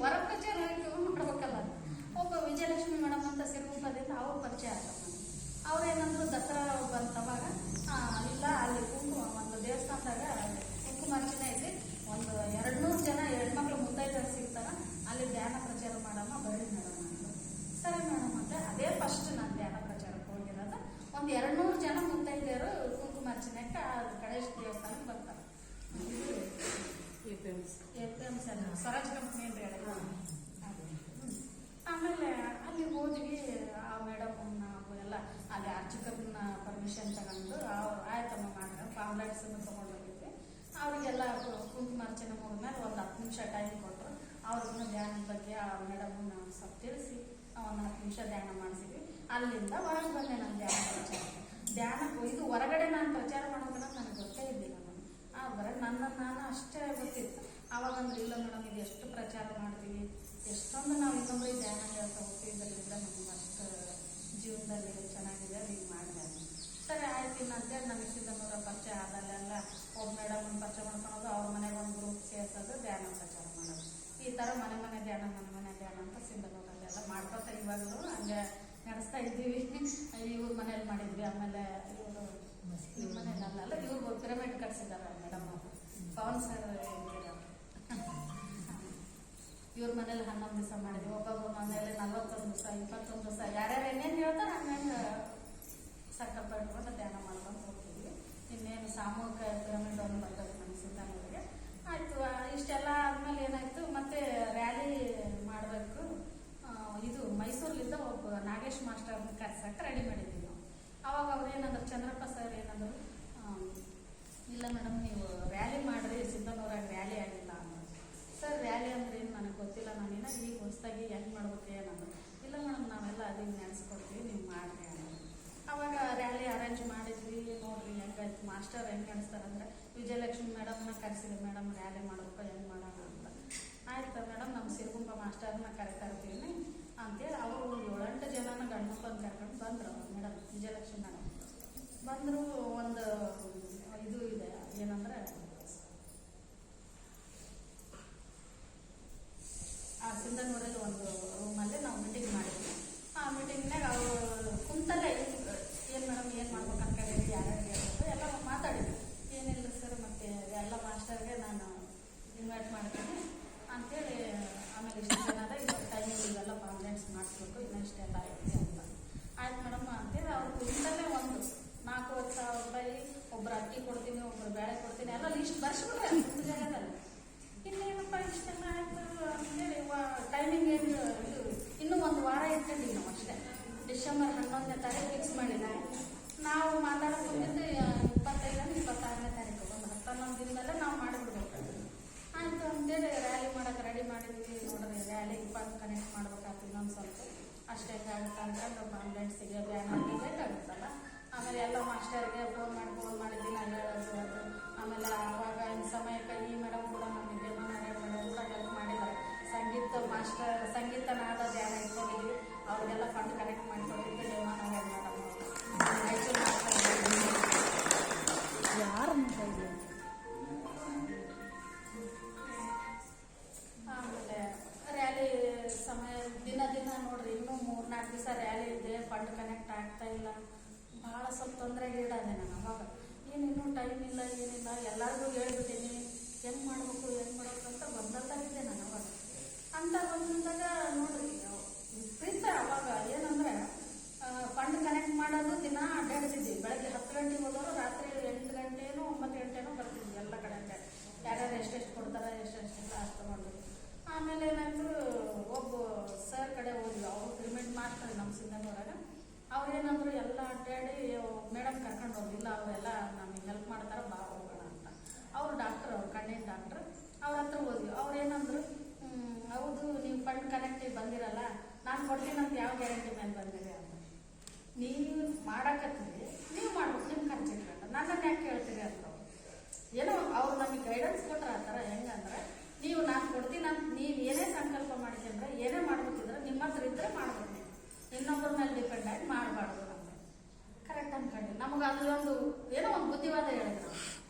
ಹೊರ ಪ್ರಚಾರ ಮಾಡ್ಬೇಕಲ್ಲ. ಒಬ್ಬ ವಿಜಯಲಕ್ಷ್ಮಿ ಮೇಡಮ್ ಅಂತ ಸಿರುಗುಪ್ಪದಿಂದ ಅವ್ರ ಪರಿಚಯ ಆಗ್ತದೆ. ಅವ್ರೇನಂದ್ರು ದಸರಾ ಬಂತವಾಗ ಇಲ್ಲ ಅಲ್ಲಿ ಒಂದು ದೇವಸ್ಥಾನದಾಗ ಕುಂಕುಮಾರ್ಚನೆ ಐತಿ, ಒಂದು 200 ಜನ ಹೆಣ್ಮಕ್ಳು ಮುತ್ತೈದೆಯರು ಸಿಗ್ತಾರ, ಅಲ್ಲಿ ಧ್ಯಾನ ಪ್ರಚಾರ ಮಾಡಮ್ಮ ಬರ್ರಿ ಮೇಡಮ್ ಅಂದ್ರು. ಸರಿ ಮೇಡಮ್ ಅಂತ ಅದೇ ಫಸ್ಟ್ ನಾನು ಧ್ಯಾನ ಪ್ರಚಾರಕ್ಕೆ ಹೋಗಿರೋದು. ಒಂದು 200 ಜನ ಮುತ್ತೈದೆಯರು ಕುಂಕುಮಾರ್ಚನೆಗೆ ಗಣೇಶ ದೇವಸ್ಥಾನಕ್ಕೆ ಬರ್ತಾರೆ. APMC ಸ್ವರಾಜ್ ಕಂಪ್ನಿ ಅಂತ ಹೇಳಿ. ಆಮೇಲೆ ಅಲ್ಲಿ ಹೋದ್ವಿ. ಆ ಮೇಡಮ್ ನಾವು ಎಲ್ಲ ಅಲ್ಲಿ ಅರ್ಚಕರನ್ನ ಪರ್ಮಿಷನ್ ತಗೊಂಡು ಆಯ್ತಮ್ಮ ಮಾಡಿದ್ರೆ ಪಾಂಪ್ಲೆಟ್ಸ್ ತೊಗೊಂಡು ಹೋಗಿದ್ವಿ. ಅವರಿಗೆಲ್ಲ ಕುಂಕುಮಾರ್ಚನೆ ಮುಗಿದ್ಮೇಲೆ ಒಂದು 10 ನಿಮಿಷ ಟೈಮ್ ಕೊಟ್ಟರು. ಅವ್ರನ್ನ ಧ್ಯಾನದ ಬಗ್ಗೆ ಆ ಮೇಡಮ್ನ ಸ್ವಲ್ಪ ತಿಳಿಸಿ ಒಂದು 10 ನಿಮಿಷ ಧ್ಯಾನ ಮಾಡಿಸಿದ್ವಿ. ಅಲ್ಲಿಂದ ಹೊರಗೆ ಬಂದೆ. ನಾನು ಧ್ಯಾನಕ್ಕೆ ಇದು ಹೊರಗಡೆ ನಾನು ಪ್ರಚಾರ ಮಾಡೋದನ್ನ ನನಗೆ ಗೊತ್ತೇ ಇದ್ದಿಲ್ಲ. ಬರೀ ನಾನು ಅಷ್ಟೇ ಗೊತ್ತಿತ್ತು. ಆವಾಗಂದ್ರೆ ಇಲ್ಲ ಮೇಡಮ್ ಇದು ಎಷ್ಟು ಪ್ರಚಾರ ಮಾಡ್ತೀವಿ, ಎಷ್ಟೊಂದು ನಾವು ಇನ್ನೊಬ್ಬರಿಗೆ ಧ್ಯಾನ ಹೇಳ್ತಾ ಹೋಗ್ತೀವಿ, ಇದರಿಂದ ನಮ್ಗೆ ಅಷ್ಟು ಜೀವನದಲ್ಲಿ ಚೆನ್ನಾಗಿದೆ, ಅದು ಹಿಂಗೆ ಮಾಡಿದೆ. ಸರಿ ಆಯ್ತು ಇನ್ನಂತೇಳಿ ನಮಗೆ ಸಿದ್ದನೂರ ಪರಿಚಯ ಆದಲ್ಲೆಲ್ಲ ಒಬ್ಬ ಮೇಡಮ್ ಪರಿಚಯ ಮಾಡ್ಕೊಳೋದು, ಅವ್ರ ಮನೆಗೆ ಒಂದು ಗ್ರೂಪ್ ಸೇರ್ಸೋದು, ಧ್ಯಾನ ಪ್ರಚಾರ ಮಾಡೋದು. ಈ ಥರ ಮನೆ ಧ್ಯಾನ ಅಂತ ಸಿದ್ದನೂರಲ್ಲೆಲ್ಲ ಮಾಡ್ಕೊತಾ ಇವಾಗಲೂ ಹಂಗೆ ನಡೆಸ್ತಾ ಇದ್ದೀವಿ. ಇವ್ರ ಮನೇಲಿ ಮಾಡಿದ್ವಿ. ಆಮೇಲೆ ಇವರು ನಿಮ್ಮ ಮನೇಲಿ ಅಲ್ಲ ಇವ್ರು ಪಿರಮಿಡ್ ಕಟ್ಸಿದ್ದಾರೆ ಮೇಡಮ್ ಪವನ್ ಸರ್ ಇವ್ರ ಮನೇಲಿ 11 ದಿವಸ ಮಾಡಿದ್ವಿ. ಒಬ್ಬೊಬ್ಬರ ಮನೇಲಿ 41 ದಿವಸ 21 ದಿವಸ ಯಾರ್ಯಾರು ಏನೇನು ಹೇಳ್ತಾರೆ ಹಂಗಂಗೆ ಸಂಕಲ್ಪ ಇಟ್ಕೊಂಡು ಧ್ಯಾನ ಮಾಡ್ಕೊಂಡು ಹೋಗ್ತಿದ್ವಿ. ಇನ್ನೇನು ಸಾಮೂಹಿಕ ಪಿರಮಿಡ್ ಒಂದು ಬರ್ತದೆ ನಮ್ಮ ಸಿದ್ದನೂರಿಗೆ. ಆಯಿತು. ಇಷ್ಟೆಲ್ಲ ಆದಮೇಲೆ ಏನಾಯಿತು, ಮತ್ತೆ ರ್ಯಾಲಿ ಮಾಡಬೇಕು. ಇದು ಮೈಸೂರಿನಿಂದ ಒಬ್ಬ ನಾಗೇಶ್ ಮಾಸ್ಟರ್ನ ಕರ್ಸಕ್ಕೆ ರೆಡಿ ಮಾಡಿದ್ವಿ ನಾವು. ಅವಾಗ ಅವ್ರು ಏನಂದ್ರೆ ಚಂದ್ರಪ್ಪ ಸರ್ ಏನಂದ್ರು, ಇಲ್ಲ ಮೇಡಮ್ ನೀವು ರ್ಯಾಲಿ ಮಾಡಿರಿ, ಸಿದ್ದನೂರಾಗ ರ್ಯಾಲಿ ಆಗಿಲ್ಲ ಅನ್ನೋದು. ಸರ್ ರ್ಯಾಲಿ ಅಂದ್ರೆ ಏನು ನನಗೆ ಗೊತ್ತಿಲ್ಲ, ನಾನೇನ ಈಗ ಹೊಸದಾಗಿ ಹೆಂಗೆ ಮಾಡ್ಬೇಕು ಏನಂದ್ರೆ, ಇಲ್ಲ ಮೇಡಮ್ ನಾವೆಲ್ಲ ಅದನ್ನು ನೆನೆಸ್ಕೊಡ್ತೀವಿ, ನೀವು ಮಾಡಿರಿ ಅನ್ನೋದು. ಅವಾಗ ರ್ಯಾಲಿ ಅರೇಂಜ್ ಮಾಡಿದ್ವಿ. ನೋಡ್ರಿ ಹೆಂಗಾಯ್ತು, ಮಾಸ್ಟರ್ ಹೆಂಗೆ ಕಾಣಿಸ್ತಾರಂದ್ರೆ ವಿಜಯಲಕ್ಷ್ಮಿ ಮೇಡಮ್ನ ಕರೆಸಿದ್ವಿ. ಮೇಡಮ್ ರ್ಯಾಲಿ ಮಾಡ್ಬೇಕು ಹೆಂಗೆ ಮಾಡೋಣ ಅಂತ. ಆಯ್ತು ಮೇಡಮ್ ನಮ್ಮ ಸಿರುಗುಂಪ ಮಾಸ್ಟರ್ನ ಕರಿತಾ ಇರ್ತೀವಿ ಅಂತೇಳಿ ಅವರು 7-8 ಜನನ ಗಂಡು ಮಕ್ಕಳನ್ನ ಕರ್ಕೊಂಡು ಬಂದರು. ಮೇಡಮ್ ವಿಜಯಲಕ್ಷ್ಮಿ ಮೇಡಮ್ ಬಂದರು. ಒಂದು ಇದು ಇದೆ ಏನಂದ್ರೆ ಆ ಸಿಂಧನೂರಲ್ಲಿ ಒಂದು ರೂಮಲ್ಲಿ ನಾವು ಮೀಟಿಂಗ್ ಮಾಡಿದ್ವಿ. ಆ ಮೀಟಿಂಗ್ನಾಗ ಅವರು ಕುಂತಲ್ಲೇ ಏನು ಮೇಡಮ್ ಏನು ಮಾಡ್ಬೇಕು ಅನ್ಕೊಂಡಿರಿ, ಯಾರ್ಯಾರು ಹೇಳ್ಬೇಕು ಎಲ್ಲ ಮಾತಾಡಿದ್ವಿ. ಏನಿಲ್ಲ ಸರ್ ಮತ್ತೆ ಎಲ್ಲ ಮಾಸ್ಟರ್ಗೆ ನಾನು ಇನ್ವೈಟ್ ಮಾಡ್ತೀನಿ ಅಂತೇಳಿ. ಆಮೇಲೆ ಇಷ್ಟು ಜನ ಇವಾಗ ಟೈಮಿಂಗ್ ಇವೆಲ್ಲ ಪಾಂಪ್ಲೆಟ್ಸ್ ಮಾಡಿಸ್ಬೇಕು, ಇನ್ನಿಷ್ಟೆಲ್ಲ ಐತಿ ಅಂತ. ಆಯ್ತು ಮೇಡಮ್ ಅಂತೇಳಿ ಅವ್ರು ಕುಂತಲ್ಲೇ ಒಂದು 4,000 ರೂಪಾಯಿ ಒಬ್ರು ಅಕ್ಕಿ ಕೊಡ್ತೀನಿ, ಒಬ್ರು ಬೇಳೆ ಕೊಡ್ತೀನಿ, ಎಲ್ಲ ಲಿಸ್ಟ್ ಬರ್ಸ್ಬಿಟ್ರೆ ಒಂದು ಜಾಗದಲ್ಲಿ. ಇನ್ನೇನಪ್ಪ ಇಷ್ಟೆಲ್ಲ ಆಯ್ತು ಅಂತೇಳಿ ಟೈಮಿಂಗ್ ಏನು ಇದು ಇನ್ನೂ 1 ವಾರ ಇಟ್ಕೊಂಡಿವಿ ನಾವು ಅಷ್ಟೇ. ಡಿಸೆಂಬರ್ 11ನೇ ತಾರೀಕು ಫಿಕ್ಸ್ ಮಾಡಿದ್ವಿ. ನಾವು ಮಾತಾಡೋದು 25-26ನೇ ತಾರೀಕು ಒಂದು 11 ದಿನದಲ್ಲೇ ನಾವು ಮಾಡಿಬಿಡ್ಬೇಕು. ಆಯಿತು ಅಂತೇಳಿ ರ್ಯಾಲಿ ಮಾಡೋಕೆ ರೆಡಿ ಮಾಡಿದ್ವಿ. ನೋಡ್ರಿ ರ್ಯಾಲಿ ಕನೆಕ್ಟ್ ಮಾಡ್ಬೇಕಾಗ್ತದೆ ಇನ್ನೊಂದು ಸ್ವಲ್ಪ ಅಷ್ಟೇ ಆಗುತ್ತೆ ಅಂತಂದ್ರೆ ಪಾಂಪ್ಲೆಟ್ಸಿಗೆ ಬ್ಯಾನರ್ಗೆ ಬೇಕಾಗುತ್ತಲ್ಲ. ಆಮೇಲೆ ಎಲ್ಲ ಮಾಸ್ಟರ್ಗೆ ಫೋನ್ ಮಾಡಿದ್ವಿ ನಾನು ಹೇಳೋದು ಅದು. ಆಮೇಲೆ ಆವಾಗ ಇನ್ನು ಸಮಯಕ್ಕೆ ಈ ಮೇಡಮ್ ಕೂಡ ನಮಗೆ ಮೇಡಮ್ ಕೂಡ ಹೆಲ್ಪ್ ಮಾಡಿದ್ದಾರೆ. ಸಂಗೀತನಾದ ಧ್ಯಾನ ಇಟ್ಕೊಂಡಿದ್ವಿ. ಅವ್ರಿಗೆಲ್ಲ ಫಂಡ್ ಕನೆಕ್ಟ್ ಮಾಡಿಕೊಟ್ಟಿದ್ದು ದೇವನಾರಾಯಣ ಮೇಡಮ್ ಯಾರು. ಆಮೇಲೆ ರ್ಯಾಲಿ ಸಮಯ ದಿನ ನೋಡ್ರಿ ಇನ್ನೂ 3-4 ದಿವಸ ರ್ಯಾಲಿ ಇದೆ, ಫಂಡ್ ಕನೆಕ್ಟ್ ಆಗ್ತಾ ಇಲ್ಲ. ಭಾಳ ಸ್ವಲ್ಪ ತೊಂದರೆಗೆ ಈಡಾದೆ ನಾನು. ಅವಾಗ ಏನಿನ್ನೂ ಟೈಮ್ ಇಲ್ಲ ಏನಿಲ್ಲ, ಎಲ್ಲರಿಗೂ ಹೇಳ್ಬಿಟ್ಟೀನಿ ಹೆಂಗೆ ಮಾಡ್ಬೇಕು ಅಂತ ಬಂದದ್ದಾಗಿದೆ ನಾನು. ಅವಾಗ ಅಂತ ಬಂದಾಗ ನೋಡ್ರಿ ವಿಪರೀತ. ಅವಾಗ ಏನಂದ್ರೆ ಫಂಡ್ ಕನೆಕ್ಟ್ ಮಾಡೋದು ದಿನ ಅಡ್ಡಾಡ್ತಿದ್ವಿ. ಬೆಳಗ್ಗೆ 10 ಗಂಟೆಗೆ ಹೋದವರು ರಾತ್ರಿ 8 ಗಂಟೆನೋ 9 ಗಂಟೆನೋ ಬರ್ತಿದ್ವಿ. ಎಲ್ಲ ಕಡೆ ಯಾರ್ಯಾರು ಎಷ್ಟೆಷ್ಟು ಕೊಡ್ತಾರೆ ಎಷ್ಟೆಷ್ಟಿಲ್ಲ ಅಷ್ಟು ಮಾಡಿದ್ವಿ. ಆಮೇಲೆ ಏನಾಯ್ತು, ಒಬ್ಬ ಸರ್ ಕಡೆ ಹೋದ್ವಿ. ಅವರು ಪಿರಮಿಡ್ ಮಾಸ್ಟರ್ ನಮ್ಮ ಸಿಂಧನೂರಾಗ. ಅವ್ರೇನಂದ್ರು ಎಲ್ಲ ಅಡ್ಡಾಡಿ ಮೇಡಮ್ ಕರ್ಕೊಂಡು ಹೋಗಿಲ್ಲ, ಅವರೆಲ್ಲ ನಮಗೆ ಹೆಲ್ಪ್ ಮಾಡ್ತಾರೆ, ಬಾ ಹೋಗೋಣ ಅಂತ. ಅವರು ಡಾಕ್ಟರ್, ಅವ್ರು ಕಣ್ಣಿನ ಡಾಕ್ಟ್ರು. ಅವ್ರ ಹತ್ರ ಹೋದ್ವಿ. ಅವ್ರೇನಂದ್ರು, ಹೌದು ನೀವು ಫಂಡ್ ಕನೆಕ್ಟಿಗೆ ಬಂದಿರಲ್ಲ, ನಾನು ಕೊಡ್ತೀನಿ ಅಂತ ಯಾವ ಗ್ಯಾರಂಟಿ ಮೇಲೆ ಬಂದಿರಿ ಅಂತ. ನೀವು ಮಾಡಕತ್ತೀರಿ, ನೀವು ಮಾಡ್ಬೇಕು, ನಿಮ್ಮ ಖರ್ಚು ಇಟ್ಕೊಂಡು ನನ್ನನ್ನು ಯಾಕೆ ಕೇಳ್ತೀರಿ ಅಂತ. ಏನೋ ಅವ್ರು ನಮಗೆ ಗೈಡೆನ್ಸ್ ಕೊಟ್ರೆ ಆ ಥರ. ಹೆಂಗಂದ್ರೆ ನೀವು ನಾನು ಕೊಡ್ತೀನಿ ಅಂತ ನೀವು ಏನೇ ಸಂಕಲ್ಪ ಮಾಡಿಕೊಂಡ್ರೆ ಏನೇ ಮಾಡ್ಬೇಕಿದ್ರೆ ನಿಮ್ಮ ಹತ್ರ ಇದ್ರೆ ಮಾಡ್ಬೇಕು, ಇನ್ನೊಬ್ಬರ ಮೇಲೆ ಡಿಪೆಂಡ್ ಆಗಿ ಮಾಡಬಾರ್ದು. ನಮಗೆ ಕರೆಕ್ಟ್ ಅನ್ಕೊಂಡು ನಮಗೆ ಅಲ್ಲೊಂದು ಏನೋ ಒಂದು ಬುದ್ಧಿವಾದ ಹೇಳಿದ್ರು.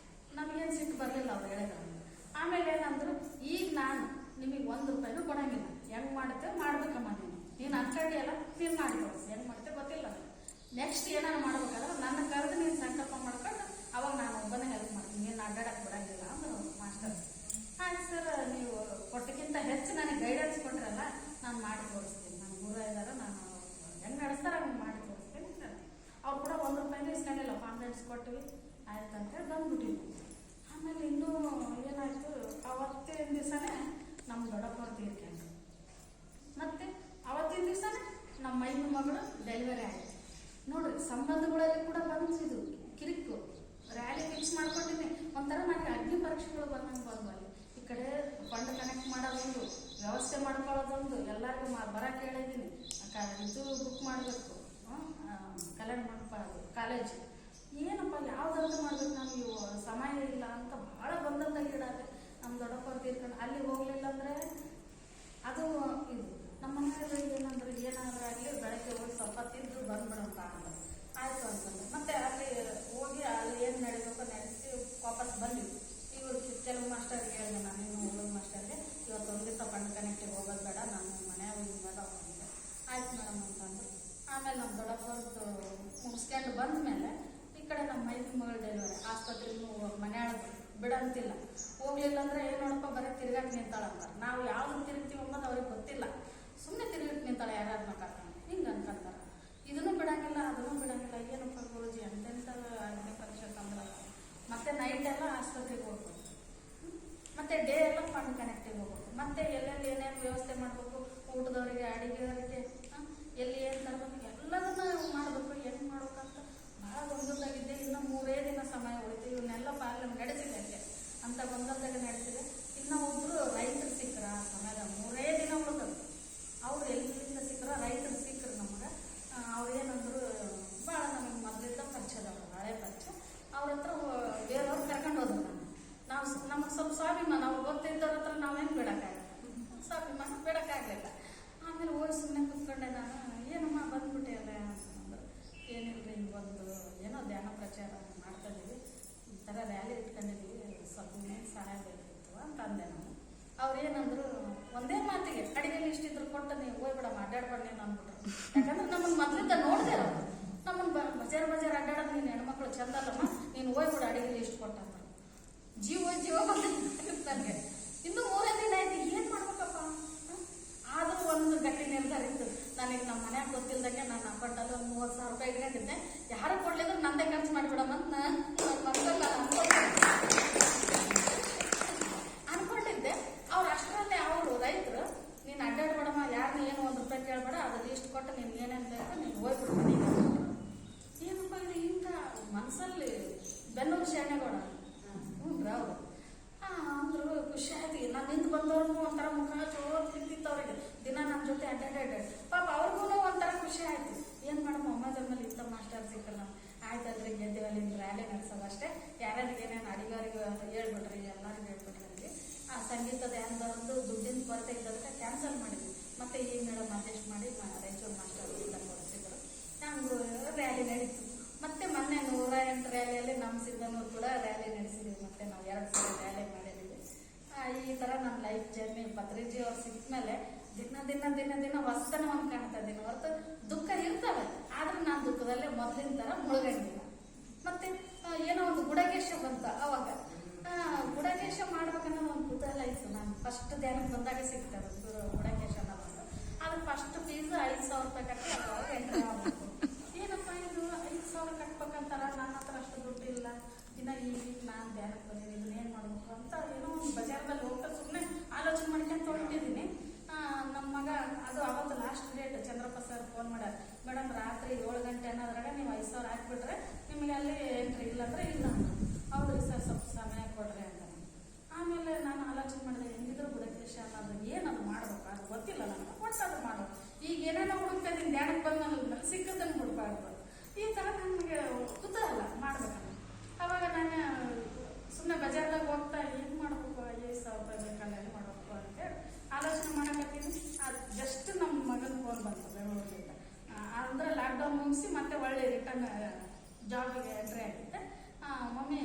ನಮಗೇನು ಸಿಟ್ಟು ಬರಲಿಲ್ಲ ಅವ್ರು ಹೇಳಿದ್ರು. ಮಾಡಿ ತೋರಿಸಿ, ಹೆಂಗೆ ಮಾಡ್ತೆ ಗೊತ್ತಿಲ್ಲ. ನೆಕ್ಸ್ಟ್ ಏನಾರು ಮಾಡ್ಬೇಕಾದ್ರೆ ನನ್ನ ಕರೆದು ನೀನು ಸಂಕಲ್ಪ ಮಾಡ್ಕೊಂಡು ಅವಾಗ ನಾನು ಒಬ್ಬನೇ ಹೆಲ್ಪ್ ಮಾಡ್ತೀನಿ, ನೀನು ಅಡ್ಡಾಡಕ್ಕೆ ಬಿಡಂಗಿಲ್ಲ ಅಂದ್ರೆ ಮಾಸ್ಟರ್. ಆಯ್ತು ಸರ್, ನೀವು ಕೊಟ್ಟಕ್ಕಿಂತ ಹೆಚ್ಚು ನನಗೆ ಗೈಡೆನ್ಸ್ ಕೊಟ್ರಲ್ಲ, ನಾನು ಮಾಡಿ ತೋರಿಸ್ತೀನಿ. ನನ್ನ ಗುರು ಇದ್ದಾರೆ, ನಾನು ಹೆಂಗೆ ನಡೆಸ್ತಾರೆ ಹಂಗೆ ಮಾಡಿ ತೋರಿಸ್ತೀನಿ ಸರ್. ಅವ್ರು ಕೂಡ 1 ರೂಪಾಯಿನೂ ಇಸ್ಕೊಂಡಿಲ್ಲ, ಕಾನ್ಫಿಡೆನ್ಸ್ ಕೊಟ್ಟಿವಿ ಆಯ್ತು ಅಂತೇಳಿ ಬಂದ್ಬಿಟ್ಟಿವಿ. ಆಮೇಲೆ ಇನ್ನೂ ಏನಾಯಿತು, ಅವತ್ತಿನ ದಿವಸನೇ ನಮ್ಮ ದೊಡ್ಡಪ್ಪವ್ರು ತೀರ್ಕೊಂಡ್ರು. ಮತ್ತು ಅವತ್ತಿನ ದಿವಸನೇ ನಮ್ಮ ಮೈನ ಮಗಳು ಡೆಲಿವರಿ ಆಯಿತು. ನೋಡ್ರಿ, ಸಂಬಂಧಗಳಲ್ಲಿ ಕೂಡ ಬಂದಿದ್ದು ಕಿರಿಕು ರ್ಯಾಲಿ ಫಿಕ್ಸ್ ಮಾಡ್ಕೊಂಡಿದ್ದೀನಿ. ಒಂಥರ ನನಗೆ ಅಗ್ನಿ ಪರೀಕ್ಷೆಗಳು ಬಂದಂಗೆ ಬಂದ್ವಲ್ಲಿ. ಈ ಕಡೆ ಫಂಡ್ ಕನೆಕ್ಟ್ ಮಾಡೋದೊಂದು, ವ್ಯವಸ್ಥೆ ಮಾಡ್ಕೊಳ್ಳೋದೊಂದು, ಎಲ್ಲರಿಗೂ ಬರೋಕೆ ಹೇಳಿದ್ದೀನಿ. ಇದು ಬುಕ್ ಮಾಡಬೇಕು, ಕಲ್ಯಾಣ ಮಂಟಪ ಕಾಲೇಜ್, ಏನಪ್ಪ ಯಾವ್ದಂತ ಮಾಡ್ಬೇಕು, ನಮಗೆ ಸಮಯ ಇಲ್ಲ ಅಂತ ಭಾಳ ಬಂದಂದಾಗ ಇಡಾದೆ. ನಮ್ಮ ದೊಡ್ಡಪ್ಪವ್ರು ತೀರ್ಕೊಂಡು ಅಲ್ಲಿ ಹೋಗ್ಲಿಲ್ಲ ಅಂದರೆ ಅದು ಇದು ನಮ್ಮ ಮನೆಯಲ್ಲಿ ಏನಂದ್ರೆ ಏನಾದರೂ ಆಗಲಿ ಬೆಳಗ್ಗೆ ಹೋಗಿ ಸ್ವಲ್ಪ ತಿಂದು ಬಂದ್ಬಿಡೋಂತ ಅಂತ ಆಯಿತು ಅಂತಂದ್ರೆ ಮತ್ತೆ ಅಲ್ಲಿ ಹೋಗಿ ಅಲ್ಲಿ ಏನು ನಡೀಬೇಕು ನಡೆಸಿ ವಾಪಸ್ ಬಂದ್ವಿ. ಇವರು ಕೆಲವು ಮಾಸ್ಟರ್ಗೆ ಹೇಳಿದೆ, ನಾನು ಇನ್ನು ಹುಡುಗ ಮಾಸ್ಟರ್ಗೆ ಇವತ್ತು ಒಂದು ದಿವಸ ಫಂಡ್ ಕನೆಕ್ಟಿಗೆ ಹೋಗೋದು ಬೇಡ, ನಾನು ಮನೆಯಾಗ ಹೋಗಿ ಹೋಗಿದ್ದೆ. ಆಯ್ತು ಮೇಡಮ್ ಅಂತಂದು ಆಮೇಲೆ ನಮ್ಮ ದೊಡ್ಡಪ್ಪವ್ರದ್ದು ಮುಗಿಸ್ಕೊಂಡು ಬಂದ ಮೇಲೆ ಈ ಕಡೆ ನಮ್ಮ ಮೈಸೂರು ಮಗಳು ಡೆಲಿವರಿ ಆಸ್ಪತ್ರೆಗೂ ಮನೆಯಾಗ ಬಿಡಂತಿಲ್ಲ. ಹೋಗ್ಲಿಲ್ಲ ಅಂದರೆ ಏನು ನೋಡಪ್ಪ ಬರೀ ತಿರ್ಗಾಕ್ ನಿಂತಾಳಂತಾರೆ. ನಾವು ಯಾವ್ದು ತಿರುಗ್ತೀವಿ ಅನ್ನೋದು ಅವ್ರಿಗೆ ಗೊತ್ತಿಲ್ಲ. ಸುಮ್ಮನೆ ತಿರುಗಕ್ಕೆ ನಿಂತಾಳೆ ಯಾರ್ಯಾರನ್ನ ಕರ್ಕೊಂಡು ಹಿಂಗೆ ಅನ್ಕೊಂತಾರೆ. ಇದನ್ನು ಬಿಡಂಗಿಲ್ಲ ಅದನ್ನು ಬಿಡಂಗಿಲ್ಲ. ಏನಪ್ಪ ಗುರುಜಿ ಅಂತೆಂಥ ಅಗ್ನಿ ಪರೀಕ್ಷೆ ತಂದ್ರೆ ಮತ್ತೆ ನೈಟ್ ಎಲ್ಲ ಆಸ್ಪತ್ರೆಗೆ ಹೋಗ್ಬೇಕು, ಮತ್ತೆ ಡೇ ಎಲ್ಲ ಫಂಡ್ ಕನೆಕ್ಟಿಗೆ ಹೋಗ್ಬೇಕು, ಮತ್ತೆ ಎಲ್ಲೆಲ್ಲಿ ಏನೇನು ವ್ಯವಸ್ಥೆ ಮಾಡಬೇಕು, ಊಟದವರಿಗೆ ಅಡಿಗೆಯವರಿಗೆ ಎಲ್ಲಿ ಏನು ತರಬೇಕು ಎಲ್ಲದನ್ನ ಮಾಡಬೇಕು. ಹೆಂಗೆ ಮಾಡ್ಬೇಕಂತ ಭಾಳ ಗೊಂದಲದಾಗಿದ್ದೆ. ಇನ್ನು 3 ದಿನ ಸಮಯ ಉಳಿತು. ಇವನ್ನೆಲ್ಲ ಪಾಲನೆ ನಡೆಸಿದೆ ಅಂತ ಗೊಂದಲದಾಗ ನಡೆಸಿದೆ. ಇನ್ನು ಒಬ್ಬರು ರೈತರು ಸಿಕ್ಕರ ಆ ಸಮಯದ 3 ದಿನ ಉಳಿದದ್ದು. ಅವ್ರು ಎಲ್ಲಿಂದ ಸಿಕ್ಕರ ರೈತರು ಸಿಕ್ಕರು ನಮಗೆ. ಅವ್ರು ಏನಂದ್ರು, ಭಾಳ ನಮಗೆ ಮೊದಲಿದ್ದ ಪರಿಚಯದವ್ರು, ಹಳೆ ಪರಿಚಯ. ಅವ್ರ ಹತ್ರ ಬೇರೆಯವ್ರು ಕರ್ಕೊಂಡು ಹೋದ್ರು. ನಾವು ನಮಗೆ ಸ್ವಲ್ಪ ಸ್ವಾಭಿಮಾನ, ಅವ್ರು ಗೊತ್ತಿದ್ದವ್ರ ಹತ್ರ ನಾವೇನು ಬಿಡೋಕ್ಕಾಗಲ್ಲ, ಸ್ವಾಭಿಮಾನ ಬಿಡೋಕ್ಕಾಗಲಿಲ್ಲ. ಆಮೇಲೆ ಹೋಗಿ ಸುಮ್ಮನೆ ಕುತ್ಕೊಂಡೆ ನಾನು. ಏನಮ್ಮ ಬಂದ್ಬಿಟ್ಟೆ ಅಲ್ಲ ಅಂತಂದ್ರೆ, ಏನಿಲ್ಲರಿ ಒಂದು ಏನೋ ಧ್ಯಾನ ಪ್ರಚಾರ ಮಾಡ್ತಾಯಿದ್ದೀವಿ, ಈ ಥರ ರ್ಯಾಲಿ ಇಟ್ಕೊಂಡಿದ್ದೀವಿ, ಸ್ವಲ್ಪ ಸಹಾಯ ಬೇಕಿತ್ತು ಅಂತ ಅಂದೆ ನಾನು. ಅವ್ರು ಏನಂದ್ರು, ಒಂದೇ ಮಾತಿಗೆ ಅಡಿಗೆ ಲಿಸ್ಟ್ ಇದ್ರು ಕೊಟ್ಟು ನೀವು ಹೋಗ್ಬಿಡಮ್ಮ ಅಡ್ಡಾಡ್ಬಾರ್ದು ನೀನು ಅಂದ್ಬಿಟ್ರು. ಯಾಕಂದ್ರೆ ನಮ್ಮನ್ನು ಮೊದಲಿಂದ ನೋಡಿದೆ ಅವರು, ನಮ್ಮನ್ನು ಬಜಾರ್ ಅಡ್ಡಾಡೋದು ನೀನು ಹೆಣ್ಮಕ್ಳು ಚಂದ ಅಲ್ಲಮ್ಮ, ನೀನು ಹೋಗ್ಬಿಡು ಅಡಿಗೆ ಲಿಸ್ಟ್ ಕೊಟ್ಟಂತ. ಜೀವ ಬಂದಿತ್ತು ನನಗೆ. ಇನ್ನೂ 3 ದಿನ ಆಯ್ತು, ಏನು ಮಾಡ್ಬೇಕಪ್ಪ. ಆದರೂ ಒಂದು ಗಟ್ಟಿ ನಿರ್ಧಾರ ಇತ್ತು ನನಗೆ. ನಮ್ಮ ಮನ್ಯಾಗ ಗೊತ್ತಿಲ್ದಂಗೆ ನಾನು ಅಪ್ಪಟ್ಟಲ್ಲಿ ಒಂದು 30,000 ರೂಪಾಯಿ ಇಟ್ಕೊಂಡಿದ್ದೆ. ಯಾರು ಕೊಡ್ಲಿದ್ರು ನಂದೇ ಖರ್ಚು ಮಾಡಿಬಿಡಮ್ಮ ಅಂತ ಅನ್ಕೊಂಡಿದ್ದೆ. ಅವ್ರು ಅಷ್ಟರಲ್ಲೇ ಅವರು ರೈತರು, ನೀನು ಅಡ್ಡಾಡ್ಬೇಡಮ್ಮ, ಯಾರನ್ನ ಏನು 1 ರೂಪಾಯಿ ಕೇಳಬೇಡ, ಅದು ಲಿಸ್ಟ್ ಕೊಟ್ಟು ನಿನ್ಗೆ ಏನೇನು ಬೇಕು ನೀನು ಹೋಗ್ಬಿಡು ಮನೆಗೆ. ಏನಪ್ಪ ಇದು ಇಂಥ ಮನಸ್ಸಲ್ಲಿ ಬೆನ್ನೂರು ಶಾಣೆಗೌಡ ಅವರು ಅಂದ್ರು. ಖುಷಿ ಆಯ್ತು. ನಾನು ನಿಂತು ಬಂದವ್ರಿಗೂ ಒಂಥರ ಮುಖ ಚೋರ್ ತಿಂತಿತ್ತು ಅವ್ರಿಗೆ. ದಿನ ನನ್ನ ಜೊತೆ ಅಡ್ಡಾಡ್ ಪಾಪ ಅವ್ರಿಗೂ ಒಂಥರ ಖುಷಿ ಆಯ್ತು. ಏನು ಮಾಡಮ್ಮ ಅಮ್ಮದ್ರ ಮೇಲೆ ಇಂಥ ಮಾಸ್ಟರ್ ಸಿಕ್ಕಲ್ಲ. ಆಯ್ತಲ್ರಿ ಗೆದ್ದೀವಲ್ಲಿ ರ್ಯಾಲಿ ನಡೆಸೋದು ಅಷ್ಟೇ. ಯಾರ್ಯಾರಿಗೆ ಏನೇನು ಅಡಿಗಾರಿಗೆ ಹೇಳ್ಬಿಟ್ರಿ, ಎಲ್ಲರಿಗೂ ಹೇಳ್ಬಿಟ್ರಿ ಅಲ್ಲಿ. ಆ ಸಂಗೀತದ ಒಂದು ದುಡ್ಡಿನ ಕೊರತೆ ಇದ್ದದಕ್ಕೆ ಕ್ಯಾನ್ಸಲ್ ಮಾಡಿದ್ವಿ. ಮತ್ತೆ ಈ ಮೇಡಮ್ ಅಡ್ಜಸ್ಟ್ ಮಾಡಿ ರಾಯಚೂರು ಮಾಸ್ಟರ್ ಇಲ್ಲ ಕೊಡಿಸಿದ್ರು. ನಮ್ಗೆ ರ್ಯಾಲಿ ನಡೀತು. ಮತ್ತೆ ಮೊನ್ನೆ 108 ರ್ಯಾಲಿಯಲ್ಲಿ ನಮ್ಮ ಸಿದ್ದನೂರು ಕೂಡ ರ್ಯಾಲಿ ನಡೆಸಿದ್ವಿ. ಮತ್ತೆ ನಾವು 2 ಸಲ ರ್ಯಾಲಿ ಮಾಡಿದ್ದೀವಿ. ಈ ಥರ ನಮ್ಮ ಲೈಫ್ ಜರ್ನಿ ಪತ್ರಿಜಿ ಅವ್ರು ಸಿಕ್ಕ ಮೇಲೆ ದಿನ ಹೊಸತನ ಒಂದು ಕಾಣ್ತಾ ಇದ್ದೀನಿ ಹೊರತು ದುಃಖ ಇರ್ತವೆ. ಆದ್ರೆ ನಾನು ದುಃಖದಲ್ಲೇ ಮೊದಲಿನ ಥರ ಮುಳುಗಂಗಿಲ್ಲ. ಮತ್ತೆ ಏನೋ ಒಂದು ಗುಡಗೇಶ ಬಂತ. ಅವಾಗ ಗುಡಗೇಶ ಮಾಡ್ಬೇಕನ್ನೋ ಒಂದು ಕುತೂಹಲ ಇತ್ತು. ನಾನು ಫಸ್ಟ್ ಧ್ಯಾನಕ್ಕೆ ಬಂದಾಗ ಸಿಗ್ತದೆ ಗುಡಗೇಶ ಅನ್ನೋದು. ಅದಕ್ಕೆ ಫಸ್ಟ್ ಫೀಸ್ 5,000 ರೂಪಾಯಿ ಕಟ್ಟಿ ಅವಾಗ ಎಂಟ್ರಿ ಆಗಬೇಕು. ಏನಪ್ಪ ಇದು 5,000 ಕಟ್ಬೇಕಂತಾರ, ನನ್ನ ಹತ್ರ ಅಷ್ಟು ದುಡ್ಡು ಇಲ್ಲ. ದಿನ ಈಗ ನಾನು ಧ್ಯಾನಕ್ಕೆ ಬಂದಿದ್ದೀನಿ, ಇದನ್ನೇನು ಮಾಡಬೇಕು ಅಂತ ಏನೋ ಒಂದು ಬಜಾರ್ದಲ್ಲಿ ಹೋಗ್ತಾ ಸುಮ್ಮನೆ ಆಲೋಚನೆ ಮಾಡ್ಕೊಂಡು ಹೊರಟಿದ್ದೀನಿ. ನಮ್ಮ ಮಗ ಅದು ಅವತ್ತು last date Chandrappa sir phone ಮಾಡ್ಯಾರ, ಮೇಡಮ್ ರಾತ್ರಿ 7 ಗಂಟೆ ಅನ್ನೋದ್ರಾಗ ನೀವು 5,000 ಹಾಕ್ಬಿಟ್ರೆ ನಿಮಗೆ ಅಲ್ಲಿ ಎಂಟ್ರಿ ಇಲ್ಲಾಂದ್ರೆ ಇಲ್ಲ. ಹೌದ್ರಿ ಸರ್, ಸ್ವಲ್ಪ ಸಮಯ ಕೊಡ್ರಿ ಅಂತ. ಆಮೇಲೆ ನಾನು ಆಲೋಚನೆ ಮಾಡಿದೆ, ಹೆಂಗಿದ್ರು ಗುಡಕೇಶ ಅನ್ನೋದು ಏನದು ಮಾಡ್ಬೇಕು, ಅದು ಗೊತ್ತಿಲ್ಲ ನನಗೆ, ಒಟ್ಟು ಅದು ಮಾಡೋದು. ಈಗ ಏನೇನೋ ಹುಡುಕ್ತಿದ್ದೀನಿ, ಧ್ಯಾನಕ್ಕೆ ಬಂದು ನನಗೆ ಸಿಕ್ಕದನ್ನು ಹುಡುಕಾಡ್ಬೋದು. ಈ ಥರ ನನಗೆ ಕುತೂಹಲ ಮಾಡ್ಬೇಕನ್ನ. ಅವಾಗ ನಾನು ಸುಮ್ಮನೆ ಬಜಾರ್ದಾಗ ಹೋಗ್ತಾ ಏನು ಮಾಡಬೇಕು, 5,000 ರೂಪಾಯಿ ಬೇಕಲ್ಲ ಮಾಡಬೇಕು ಅಂತೇಳಿ ಆಲೋಚನೆ ಮಾಡಕತ್ತೀನಿ. ಅದು ಜಸ್ಟ್ ನಮ್ಮ ಮಗನ ಫೋನ್ ಬಂತು ಬೆಂಗಳೂರಿಂದ. ಅಂದ್ರೆ ಲಾಕ್ಡೌನ್ ಮುಗಿಸಿ ಮತ್ತೆ ಒಳ್ಳೆ ರಿಟರ್ನ್ ಜಾಬಿಗೆ ಎಂಟ್ರಿ ಆಗಿದ್ದೆ. ಮಮ್ಮಿ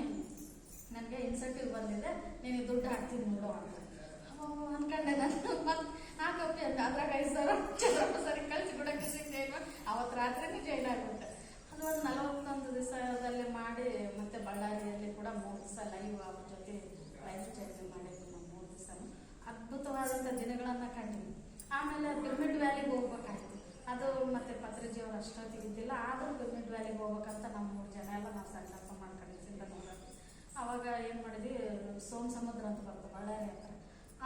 ನನಗೆ ಇನ್ಸೆಂಟಿವ್ ಬಂದಿದೆ, ನೀನು ದುಡ್ಡು ಹಾಕ್ತೀನಿ ನೋಡು ಅಂತ ಅನ್ಕೊಂಡೆ. ನಾನು ಮತ್ತೆ ಹಾಕಪ್ಪಿ ಅಂತ ಅದ್ರಾಗ 5,000 ಚಂದ್ರಪ್ಪ ಸರಿ ಕಳಿಸಿ ಬಿಡೋಕ್ಕೆ ಸಿಗ್ತೇವೆ. ಅವತ್ತು ರಾತ್ರಿನೇ ಜಾಯ್ನ್ ಆಗ್ಬಿಟ್ಟೆ. ಅದು ಒಂದು 41 ದಿವಸದಲ್ಲಿ ಮಾಡಿ ಮತ್ತೆ ಬಳ್ಳಾರಿಯಲ್ಲಿ ಕೂಡ 3 ದಿವಸ ಲೈವ್ ಅವ್ರ ಜೊತೆ ಲೈವ್ ಜರ್ನಿ ಮಾಡಿದ್ವಿ. ನಾವು 3 ದಿವಸ ಅದ್ಭುತವಾದಂಥ ದಿನಗಳನ್ನು ಕಂಡಿದ್ವಿ. ಆಮೇಲೆ ಪಿರಮಿಡ್ ವ್ಯಾಲಿಗೆ ಹೋಗ್ಬೇಕಾಯ್ತು. ಅದು ಮತ್ತೆ ಪತ್ರಿಜಿಯವರು ಅಷ್ಟೊತ್ತಿಗೆ ಇದ್ದಿಲ್ಲ, ಆದರೂ ಪಿರಮಿಡ್ ವ್ಯಾಲಿಗೆ ಹೋಗ್ಬೇಕಂತ ನಾವು 3 ಜನ ಎಲ್ಲ ನಾವು ಸಂಕಲ್ಪ ಮಾಡ್ಕೊಂಡಿದ್ವಿ. ಅವಾಗ ಏನು ಮಾಡಿದ್ವಿ, ಸೋಮ ಸಮುದ್ರ ಅಂತ ಬರ್ತದೆ ಬಳ್ಳಾರಿ ಹತ್ರ.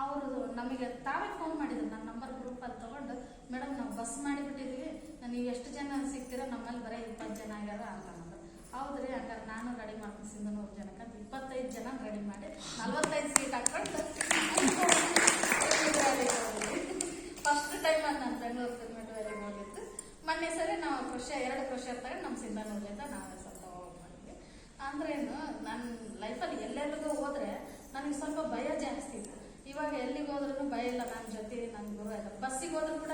ಅವರು ನಮಗೆ ತಾವೇ ಫೋನ್ ಮಾಡಿದ್ರು, ನನ್ನ ನಂಬರ್ ಗ್ರೂಪಲ್ಲಿ ತೊಗೊಂಡು, ಮೇಡಮ್ ನಾವು ಬಸ್ ಮಾಡಿಬಿಟ್ಟಿದ್ವಿ, ನೀವು ಎಷ್ಟು ಜನ ಸಿಗ್ತೀರೋ, ನಮ್ಮಲ್ಲಿ ಬರೀ 20 ಜನ ಆಗ್ಯಾರ ಅಂತಂದ್ರು. ಹೌದ್ರಿ, ಹಂಗಾರೆ ನಾನು ರೆಡಿ ಮಾಡ್ತೀನಿ ಸಿಂಧನೂರು ಜನಕ್ಕೆ ಅಂತ 25 ಜನ ರೆಡಿ ಮಾಡಿ 45 ಸೀಟ್ ಹಾಕೊಂಡು ಫಸ್ಟ್ ಟೈಮ್ ಅದು ನಾನು ಬೆಂಗಳೂರು ಪಿರಮಿಡ್ ವ್ಯಾಲಿಗೆ ಹೋಗಿದ್ದು. ಮೊನ್ನೆ ಸರಿ ನಾವು ಎರಡು ಕ್ರಷರ್ ತಗೊಂಡು ನಮ್ಮ ಸಿಂಧನೂರಿಂದ ನಾವೇ ಸ್ವಲ್ಪ ಹೋಗಿ ಮಾಡಿದ್ವಿ. ಅಂದ್ರೇನು, ನನ್ನ ಲೈಫಲ್ಲಿ ಎಲ್ಲೆಲ್ಲಿಗೂ ಹೋದ್ರೆ ನನಗೆ ಸ್ವಲ್ಪ ಭಯ ಜಾಸ್ತಿ ಇತ್ತು. ಇವಾಗ ಎಲ್ಲಿಗೆ ಹೋದ್ರೂ ಭಯ ಇಲ್ಲ, ನನ್ನ ಜೊತೆ ನನ್ನ ಗುರು ಇದೆ. ಬಸ್ಸಿಗೆ ಹೋದ್ರೂ ಕೂಡ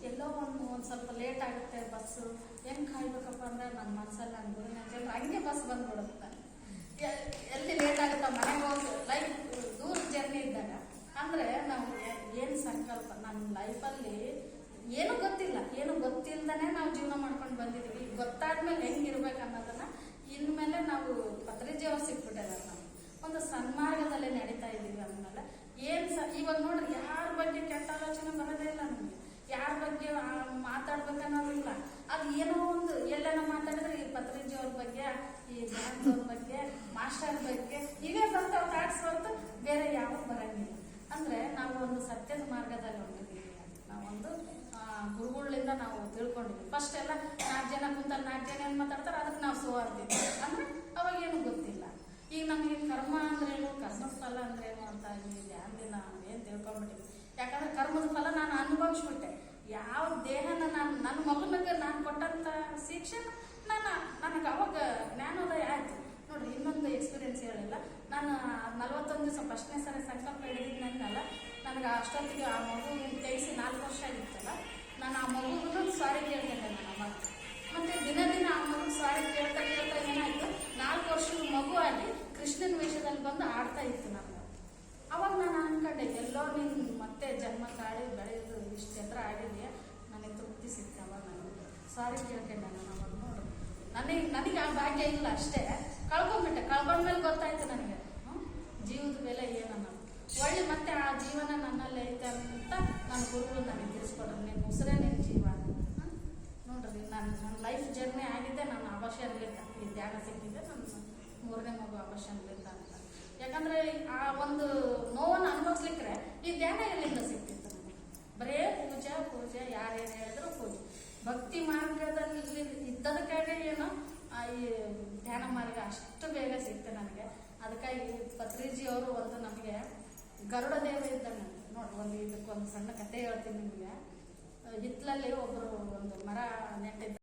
ಎಲ್ಲೋ ಒಂದು ಸ್ವಲ್ಪ ಲೇಟ್ ಆಗುತ್ತೆ ಬಸ್ಸು, ಹೆಂಗೆ ಕಾಯ್ಬೇಕಪ್ಪ ಅಂದ್ರೆ ನನ್ನ ಮನಸ್ಸಲ್ಲಿ ನನ್ನ ಗುರುವಿನ ಜನರು ಹಂಗೆ ಬಸ್ ಬಂದ್ಬಿಡುತ್ತೆ. ಎಲ್ಲಿ ಲೇಟ್ ಆಗುತ್ತಾ ಮನೆಗೆ ಹೋಗಿ ಲೈಫ್ ದೂರ ಜರ್ನಿ ಇದ್ದಾಗ ಅಂದರೆ ನಾವು ಏನು ಸಂಕಲ್ಪ ನನ್ನ ಲೈಫಲ್ಲಿ ಏನು ಗೊತ್ತಿಲ್ಲದೇ ನಾವು ಜೀವನ ಮಾಡ್ಕೊಂಡು ಬಂದಿದ್ದೀವಿ. ಗೊತ್ತಾದ್ಮೇಲೆ ಹೆಂಗಿರ್ಬೇಕು ಅನ್ನೋದನ್ನ ಇನ್ಮೇಲೆ ನಾವು ಪತ್ರಿಜಿಯವ್ರು ಸಿಕ್ಬಿಟ್ಟಿದ್ದಾರೆ. ನಾವು ಒಂದು ಸನ್ಮಾರ್ಗದಲ್ಲಿ ನಡೀತಾ ಇದ್ದೀವಿ ಅಂದಮೇಲೆ ಇವಾಗ ನೋಡ್ರಿ, ಯಾರ ಬಗ್ಗೆ ಕೆಟ್ಟ ಆಲೋಚನೆ ಬರೋದೇ ಇಲ್ಲ ನಮಗೆ, ಯಾರ ಬಗ್ಗೆ ಮಾತಾಡ್ಬೇಕನ್ನೋದಿಲ್ಲ. ಅದು ಏನೋ ಒಂದು ಎಲ್ಲೆಲ್ಲ ಮಾತಾಡಿದ್ರೆ ಈ ಪತ್ರಿಜಿಯವ್ರ ಬಗ್ಗೆ, ಈ ಬ್ಯಾಂಕ್ವ್ರ ಬಗ್ಗೆ, ಮಾಸ್ಟರ್ ಬಗ್ಗೆ ಇವೇ ಬರ್ತಾವ ಥಾಟ್ಸ್ ಹೊರತು ಬೇರೆ ಯಾವ ಬರಂಗಿಲ್ಲ. ಅಂದ್ರೆ ನಾವು ಒಂದು ಸತ್ಯದ ಮಾರ್ಗದಲ್ಲಿ ಹೊಂದಿದ್ದೀವಿ. ನಾವೊಂದು ಗುರುಗಳಿಂದ ನಾವು ತಿಳ್ಕೊಂಡಿದ್ವಿ. ಫಸ್ಟ್ ಎಲ್ಲ 4 ಜನ ಕುಂತಲ್ಲಿ 4 ಜನ ಏನು ಮಾತಾಡ್ತಾರೆ, ಅದಕ್ಕೆ ನಾವು ಸೋರ್ತಿದ್ವಿ. ಅಂದ್ರೆ ಅವಾಗೇನು ಗೊತ್ತಿಲ್ಲ. ಈಗ ನಮಗೆ ಕರ್ಮ ಅಂದ್ರೇನು, ಕರ್ಮದ ಫಲ ಅಂದ್ರೇನು ಅಂತ ಈ ಧ್ಯಾನದಿಂದ ನಾವು ಏನು ತಿಳ್ಕೊಂಡ್ಬಿಟ್ಟಿದ್ವಿ. ಯಾಕಂದ್ರೆ ಕರ್ಮದ ಫಲ ನಾನು ಅನುಭವಿಸ್ಬಿಟ್ಟೆ. ಯಾವ ದೇಹನ ನನ್ನ ಮಗನಿಗೆ ನಾನು ಕೊಟ್ಟಂತ ಶಿಕ್ಷಣ ನನಗೆ ಅವಾಗ ಜ್ಞಾನೋದಯ ಆಯ್ತು. ನೋಡ್ರಿ, ಇನ್ನೊಂದು ಎಕ್ಸ್ಪೀರಿಯನ್ಸ್ ಹೇಳಿಲ್ಲ. ನಾನು 41 ದಿವಸ ಫಸ್ಟ್ನೇ ಸರಿ ಸಂಕಲ್ಪ ಹಿಡಿದಿದ್ನಲ್ಲ, ನನಗೆ ಅಷ್ಟೊತ್ತಿಗೆ ಆ ಮಗು ತೆಗಿಸಿ 4 ವರ್ಷ ಆಗಿತ್ತಲ್ಲ, ನಾನು ಆ ಮಗುಗೂ ಸಾರಿ ಕೇಳ್ತೇನೆ ನಾನು ಅವಾಗ. ಮತ್ತೆ ದಿನ ಆ ಮಗು ಸಾರಿ ಕೇಳ್ತಾ ಏನಾಯ್ತು, 4 ವರ್ಷದ ಮಗು ಆಗಿ ಕೃಷ್ಣನ ವೇಷದಲ್ಲಿ ಬಂದು ಆಡ್ತಾ ಇತ್ತು ನನಗೆ. ಅವಾಗ ನಾನು ಅನ್ಕೊಂಡೆ, ಎಲ್ಲೋ ನೀನು ಮತ್ತೆ ಜನ್ಮ ತಾಳಿ ಬೆಳೆದು ಇಷ್ಟು ಎತ್ತರ ಆಗಿದೆಯಾ, ನನಗೆ ತೃಪ್ತಿ ಸಿಕ್ತೆ. ಅವಾಗ ನಾನು ಸಾರಿ ಕೇಳ್ಕೊಂಡೆ. ನಾನು ಅವಾಗ ನೋಡು, ನನಗೆ ಆ ಭಾಗ್ಯ ಇಲ್ಲ ಅಷ್ಟೇ, ಕಳ್ಕೊಂಡ್ಬಿಟ್ಟೆ. ಕಳ್ಕೊಂಡ್ಮೇಲೆ ಗೊತ್ತಾಯ್ತು ನನಗೆ ಜೀವದ ಬೆಲೆ ಏನನ್ನೋದು. ಒಳ್ಳೆ ಮತ್ತೆ ಆ ಜೀವನ ನನ್ನಲ್ಲಿ ಐತೆ ಅಂತ ನನ್ನ ಗುರುಗಳು ನನಗೆ ತಿಳಿಸ್ಕೊಡ್ರಿ, ನಿನ್ನ ಉಸಿರೇ ನಿನ್ನ ಜೀವ. ನೋಡ್ರಿ, ನನ್ನ ಲೈಫ್ ಜರ್ನಿ ಆಗಿದೆ ನನ್ನ ಅವಶ್ಯಕತೆ. ಈ ಧ್ಯಾನ ಸಿಕ್ಕಿದೆ ನನ್ನ 3ನೇ ಮಗು ಅವಶ್ಯಕತೆ ಅಂತ. ಯಾಕಂದ್ರೆ ಆ ಒಂದು ನೋವನ್ನು ಅನುಭವಿಸ್ಲಿಕ್ಕೆ ಈ ಧ್ಯಾನ ಎಲ್ಲಿಂದ ಸಿಕ್ತಿತ್ತು ನನಗೆ? ಬರೇ ಪೂಜೆ ಯಾರೇನು ಹೇಳಿದ್ರು ಪೂಜೆ. ಭಕ್ತಿ ಮಾರ್ಗದಲ್ಲಿ ಇದ್ದದಕ್ಕಾಗಿ ಏನೋ ಈ ಧ್ಯಾನ ಮಾರ್ಗ ಅಷ್ಟು ಬೇಗ ಸಿಕ್ತೆ ನನಗೆ. ಅದಕ್ಕಾಗಿ ಪತ್ರಿಜಿಯವರು ಒಂದು ನಮಗೆ ಗರುಡ ದೇವ ಇದ್ದಂಗೆ ನೋಡ್ರಿ. ಇದಕ್ಕೊಂದು ಸಣ್ಣ ಕತೆ ಹೇಳ್ತೀನಿ ನಿಮಗೆ. ಹಿತ್ತಲಲ್ಲಿ ಒಬ್ಬರು ಒಂದು ಮರ ನೆಟ್ಟಿದ್ದ